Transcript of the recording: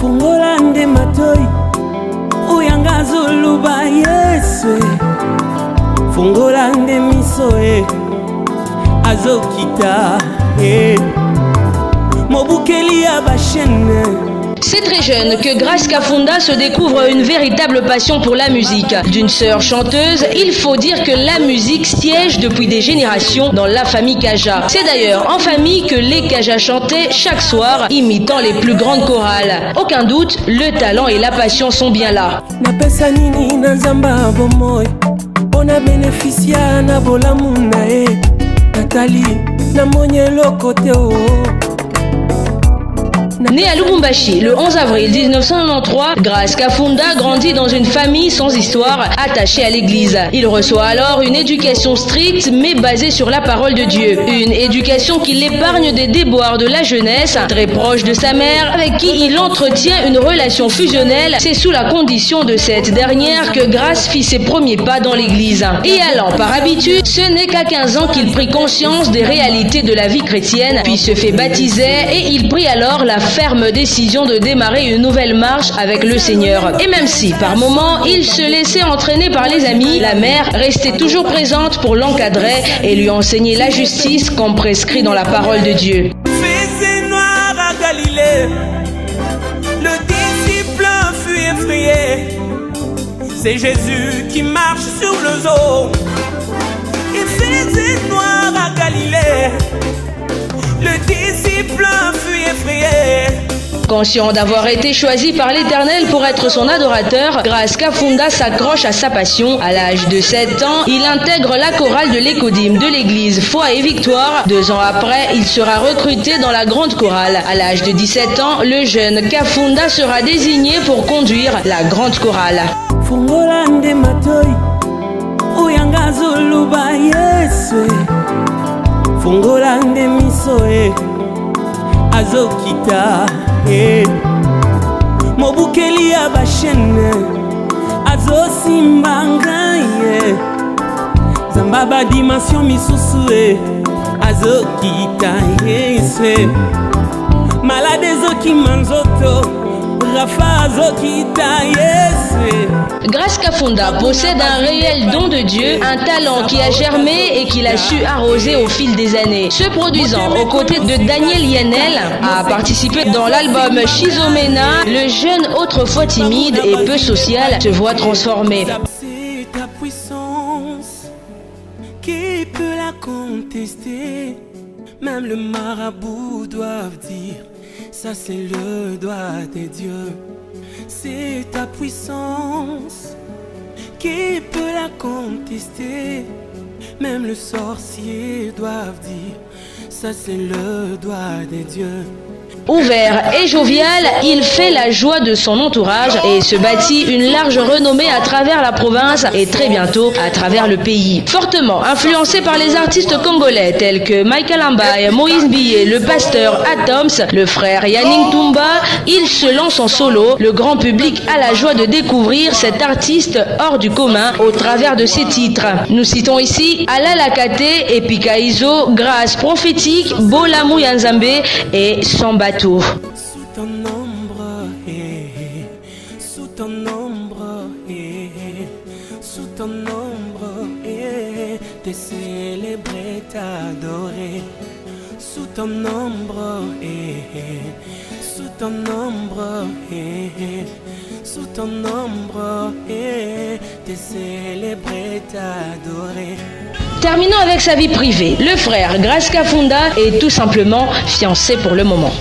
Fungola nde matoi Uyanga zuluba Yesu Fungola nde miso Azokita Mobukeli abashene. C'est très jeune que Grace Kafunda se découvre une véritable passion pour la musique. D'une sœur chanteuse, il faut dire que la musique siège depuis des générations dans la famille Kaja. C'est d'ailleurs en famille que les Kaja chantaient chaque soir, imitant les plus grandes chorales. Aucun doute, le talent et la passion sont bien là. Né à Lubumbashi le 11 avril 1993, Grace Kafunda grandit dans une famille sans histoire, attachée à l'église. Il reçoit alors une éducation stricte mais basée sur la parole de Dieu. Une éducation qui l'épargne des déboires de la jeunesse, très proche de sa mère, avec qui il entretient une relation fusionnelle. C'est sous la condition de cette dernière que Grace fit ses premiers pas dans l'église. Et allant par habitude, ce n'est qu'à 15 ans qu'il prit conscience des réalités de la vie chrétienne, puis se fait baptiser et il prit alors la ferme décision de démarrer une nouvelle marche avec le Seigneur. Et même si par moments il se laissait entraîner par les amis, la mère restait toujours présente pour l'encadrer et lui enseigner la justice comme prescrit dans la parole de Dieu. Faisait noir à Galilée, le disciple fut effrayé. C'est Jésus qui marche sur le zoo. Il faisait noir à Galilée, le disciple fut effrayé. Conscient d'avoir été choisi par l'Éternel pour être son adorateur, Grace Kafunda s'accroche à sa passion. À l'âge de 7 ans, il intègre la chorale de l'Écodyme de l'église Foi et Victoire. 2 ans après, il sera recruté dans la grande chorale. À l'âge de 17 ans, le jeune Kafunda sera désigné pour conduire la grande chorale. Fungola nde matoi Uyanga zuluba Yesu Fungola nde miso Azokita Mobukeli abashene Azosimbanga Zambaba dimension misusu Azokita Yesu Malade zoki manzoto Grace Kafunda possède un réel don de Dieu, un talent qui a germé et qu'il a su arroser au fil des années. Se produisant aux côtés de Daniel Yanel, a participé dans l'album Shizomena, le jeune autrefois timide et peu social se voit transformé. C'est ta puissance qui peut la contester. Même le marabout doit dire ça c'est le doigt des dieux. C'est ta puissance qui peut la contester. Même le sorcier doit dire ça c'est le doigt des dieux. Ouvert et jovial, il fait la joie de son entourage et se bâtit une large renommée à travers la province et très bientôt à travers le pays. Fortement influencé par les artistes congolais tels que Michael Ambaye, Moïse Billet, le pasteur Atoms, le frère Yanning Tumba, il se lance en solo. Le grand public a la joie de découvrir cet artiste hors du commun au travers de ses titres. Nous citons ici Alala Kate, Epikaizo, Grâce prophétique, Bolamu Yanzambe et Samba. Sous ton ombre, sous ton ombre, sous ton ombre, t'es célébré, t'adoré. Sous ton ombre, sous ton ombre, sous ton ombre, t'es célébré, t'adoré. Terminons avec sa vie privée. Le frère Grace Kafunda est tout simplement fiancé pour le moment.